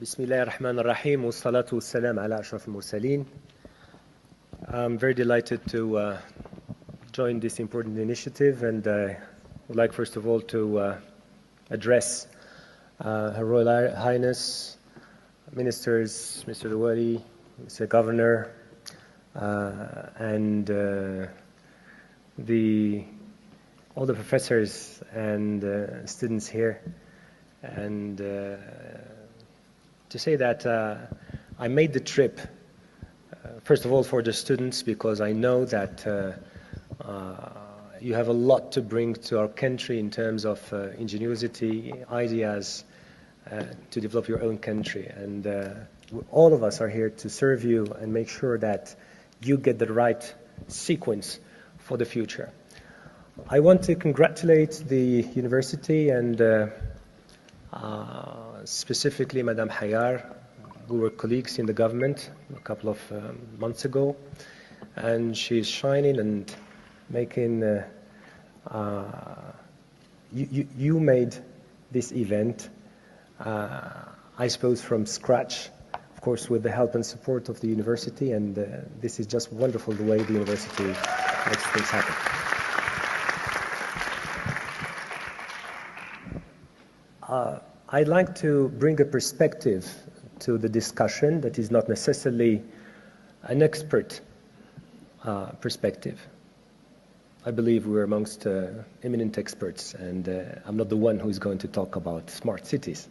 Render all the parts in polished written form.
بسم الله الرحمن الرحيم والصلاة والسلام على أشرف المرسلين. I'm very delighted to join this important initiative, and I would like first of all to address Her Royal Highness, Ministers, Mr. Dawali, Mr. Governor, and all the professors and students here, and to say that I made the trip, first of all, for the students, because I know that you have a lot to bring to our country in terms of ingenuity, ideas to develop your own country. And all of us are here to serve you and make sure that you get the right sequence for the future. I want to congratulate the university and specifically Madame Hayar, who were colleagues in the government a couple of months ago, and she's shining and making, you made this event, I suppose from scratch, of course with the help and support of the university, and this is just wonderful the way the university makes things happen. I'd like to bring a perspective to the discussion that is not necessarily an expert perspective. I believe we're amongst eminent experts, and I'm not the one who's going to talk about smart cities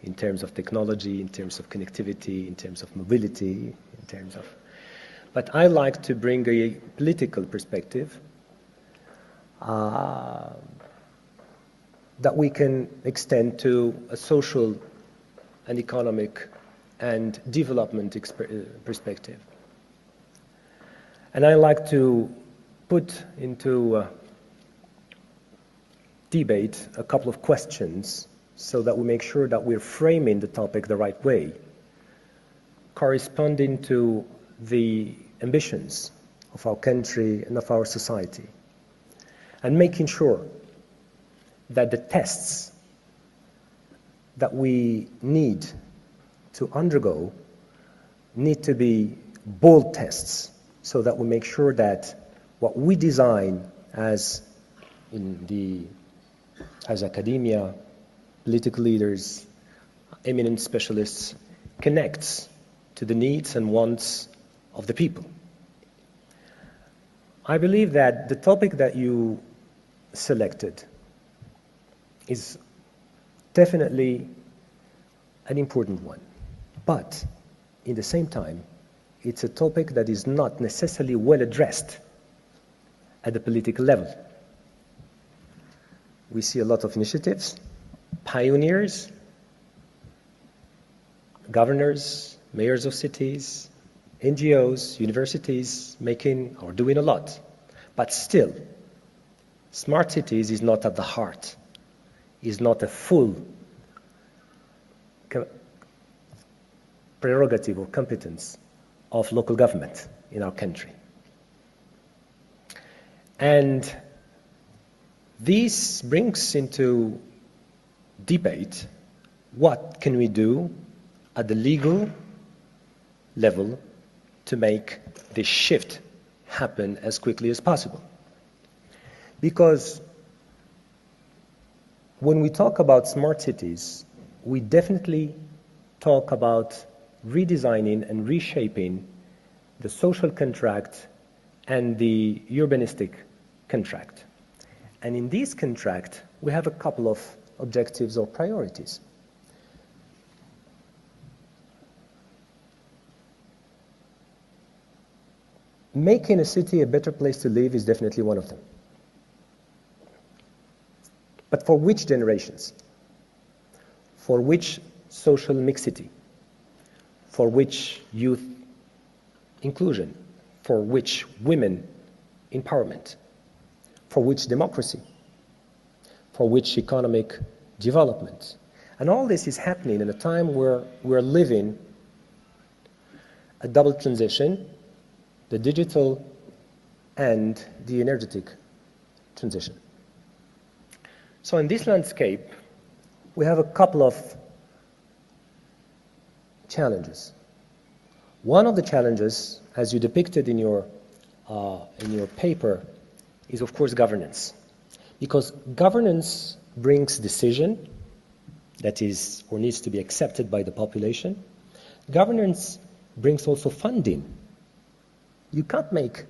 in terms of technology, in terms of connectivity, in terms of mobility, in terms of... But I like to bring a political perspective that we can extend to a social and economic and development perspective. And I like to put into debate a couple of questions so that we make sure that we're framing the topic the right way, corresponding to the ambitions of our country and of our society, and making sure that the tests that we need to undergo need to be bold tests, so that we make sure that what we design as academia, political leaders, eminent specialists, connects to the needs and wants of the people. I believe that the topic that you selected is definitely an important one, but in the same time, it's a topic that is not necessarily well addressed at the political level. We see a lot of initiatives, pioneers, governors, mayors of cities, NGOs, universities making or doing a lot, but still, smart cities is not at the heart, is not a full prerogative or competence of local government in our country. And this brings into debate what can we do at the legal level to make this shift happen as quickly as possible. Because when we talk about smart cities, we definitely talk about redesigning and reshaping the social contract and the urbanistic contract. And in this contract, we have a couple of objectives or priorities. Making a city a better place to live is definitely one of them. But for which generations? For which social mixity? For which youth inclusion? For which women empowerment? For which democracy? For which economic development? And all this is happening in a time where we're living a double transition, the digital and the energetic transition. So in this landscape, we have a couple of challenges. One of the challenges, as you depicted in your paper, is of course governance. Because governance brings decision that is or needs to be accepted by the population. Governance brings also funding. You can't make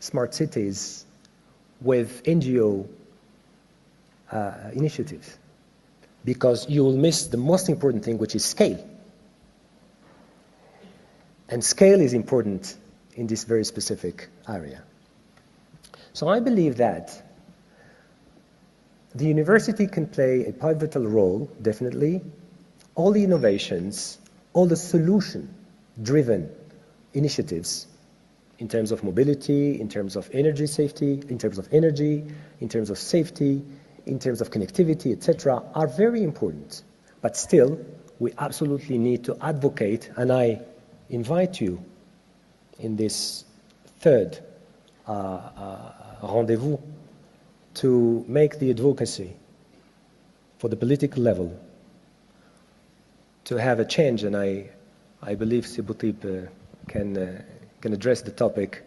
smart cities with NGO initiatives because you will miss the most important thing, which is scale. And scale is important in this very specific area. So I believe that the university can play a pivotal role, definitely. All the innovations, all the solution-driven initiatives in terms of mobility, in terms of energy safety, in terms of energy, in terms of safety, in terms of connectivity, etc., are very important. But still, we absolutely need to advocate, and I invite you in this third rendezvous to make the advocacy for the political level to have a change, and I believe Sibutib can address the topic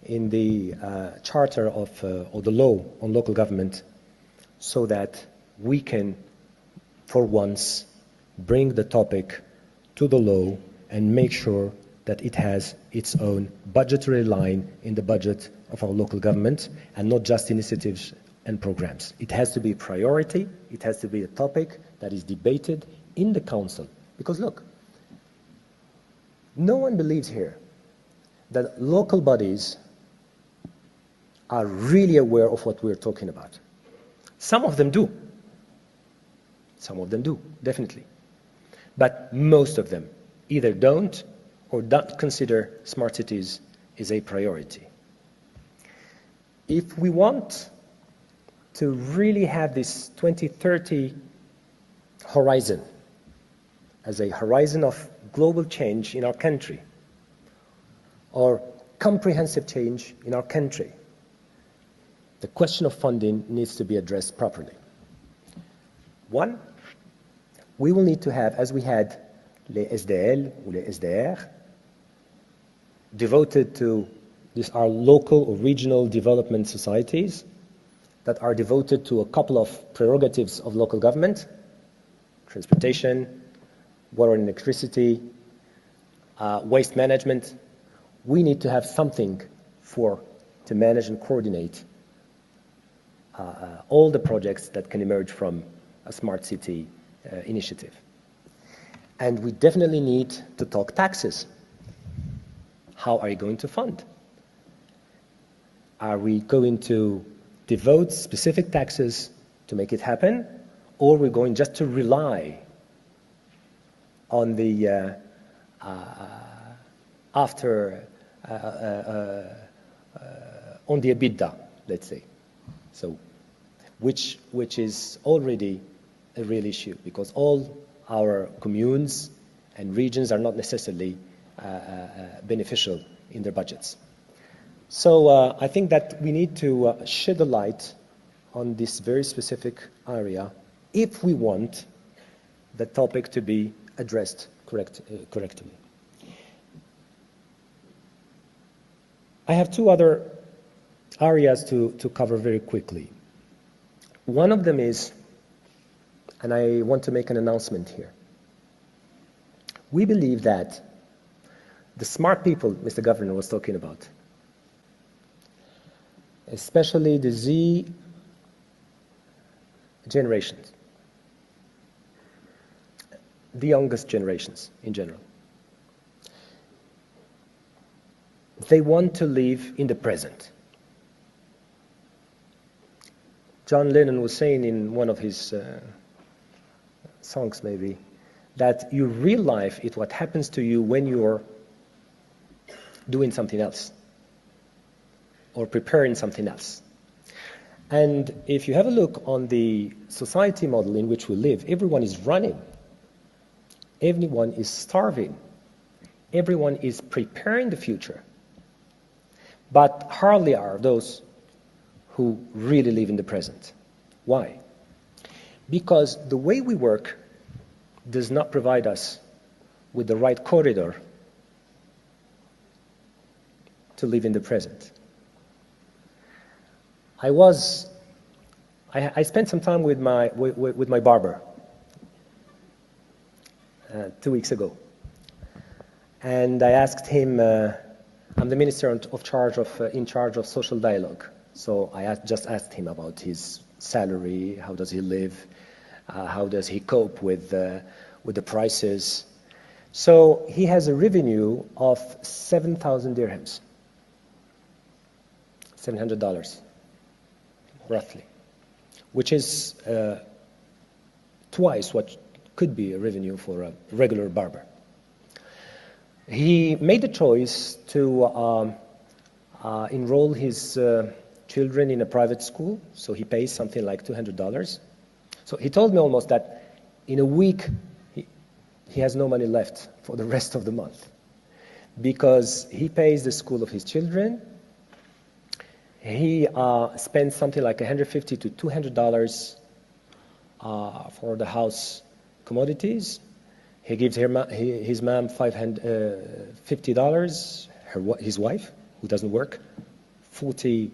in the charter of or the law on local government, so that we can, for once, bring the topic to the law and make sure that it has its own budgetary line in the budget of our local government, and not just initiatives and programs. It has to be a priority. It has to be a topic that is debated in the council. Because look, no one believes here that local bodies are really aware of what we're talking about. Some of them do. Some of them do, definitely. But most of them either don't or don't consider smart cities as a priority. If we want to really have this 2030 horizon as a horizon of global change in our country, or comprehensive change in our country, the question of funding needs to be addressed properly. One, we will need to have, as we had les SDL or les SDR, devoted to our local or regional development societies that are devoted to a couple of prerogatives of local government: transportation, water and electricity, waste management. We need to have something to manage and coordinate all the projects that can emerge from a smart city initiative. And we definitely need to talk taxes. How are you going to fund? Are we going to devote specific taxes to make it happen, or are we going just to rely on the on the EBITDA, let's say? So, which is already a real issue, because all our communes and regions are not necessarily beneficial in their budgets. So I think that we need to shed a light on this very specific area if we want the topic to be addressed correctly. I have two other areas to cover very quickly. One of them is, and I want to make an announcement here. We believe that the smart people Mr. Governor was talking about, especially the Z generations, the youngest generations in general, they want to live in the present. John Lennon was saying in one of his songs, maybe, that your real life is what happens to you when you're doing something else or preparing something else. And if you have a look on the society model in which we live, everyone is running, everyone is starving, everyone is preparing the future, but hardly are those who really live in the present. Why? Because the way we work does not provide us with the right corridor to live in the present. I spent some time with my barber 2 weeks ago, and I asked him. I'm the minister in charge of social dialogue, so I just asked him about his salary, how does he live, how does he cope with the prices. So he has a revenue of 7,000 dirhams, $700 roughly, which is twice what could be a revenue for a regular barber. He made the choice to enroll his children in a private school, so he pays something like $200. So he told me almost that in a week he has no money left for the rest of the month, because he pays the school of his children. He spends something like $150 to $200 for the house commodities. He gives his mom $50, his wife, who doesn't work, $40,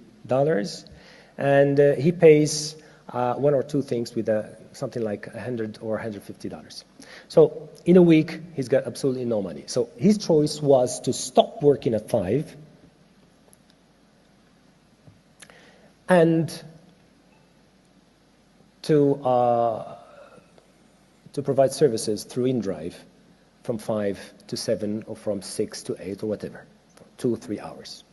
and he pays one or two things with something like $100 or $150. So in a week, he's got absolutely no money. So his choice was to stop working at 5 and to provide services through InDrive from 5 to 7 or from 6 to 8 or whatever, 2 or 3 hours.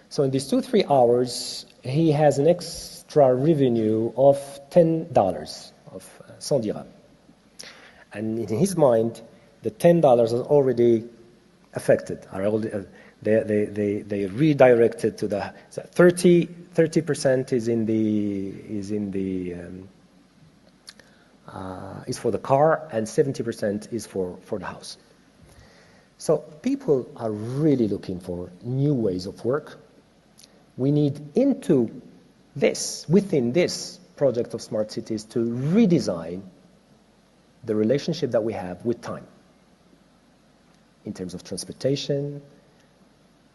So in these 2 or 3 hours, he has an extra revenue of $10, of 100 dirham. And in his mind, the $10 is already affected, they redirected to the 30% is for the car, and 70% is for the house. So people are really looking for new ways of work. We need within this project of smart cities, to redesign the relationship that we have with time in terms of transportation,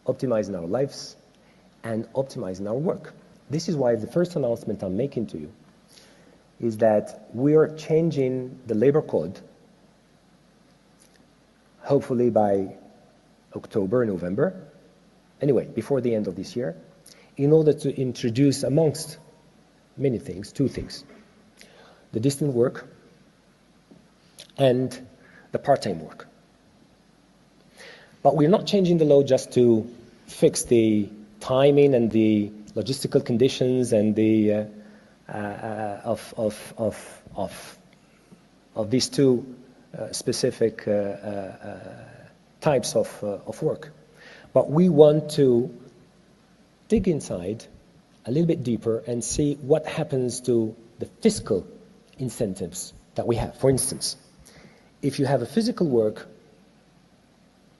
optimizing our lives, and optimizing our work. This is why the first announcement I'm making to you is that we are changing the labor code, hopefully by October, November, anyway, before the end of this year, in order to introduce, amongst many things, 2 things: the distant work and the part-time work. But we're not changing the law just to fix the timing and the logistical conditions and the of these 2 specific types of work. But we want to dig inside a little bit deeper and see what happens to the fiscal incentives that we have. For instance, if you have a physical work,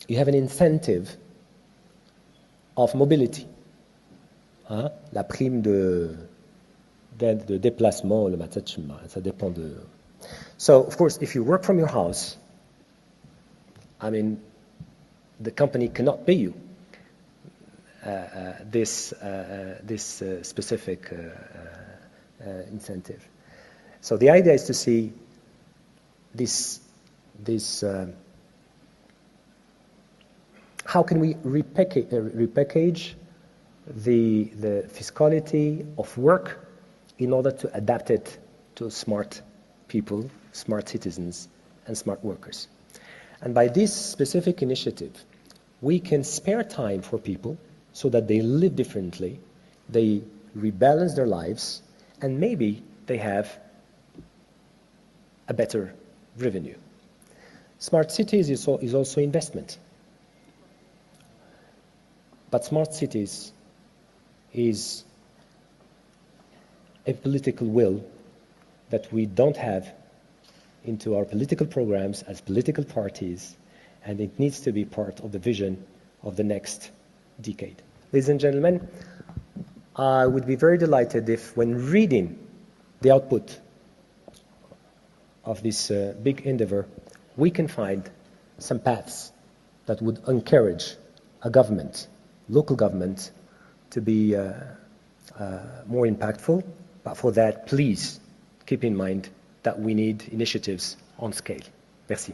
you have an incentive of mobility. La prime d'aide de déplacement, le matachma, ça dépend de... So, of course, if you work from your house, I mean, the company cannot pay you this specific incentive. So the idea is to see this how can we repackage the fiscality of work in order to adapt it to smart people, smart citizens, and smart workers. And by this specific initiative, we can spare time for people so that they live differently, they rebalance their lives, and maybe they have a better revenue. Smart cities is also investment. But smart cities is a political will that we don't have into our political programs as political parties, and it needs to be part of the vision of the next decade. Ladies and gentlemen, I would be very delighted if, when reading the output of this big endeavor, we can find some paths that would encourage a government, local government, to be more impactful. But for that, please keep in mind that we need initiatives on scale. Merci.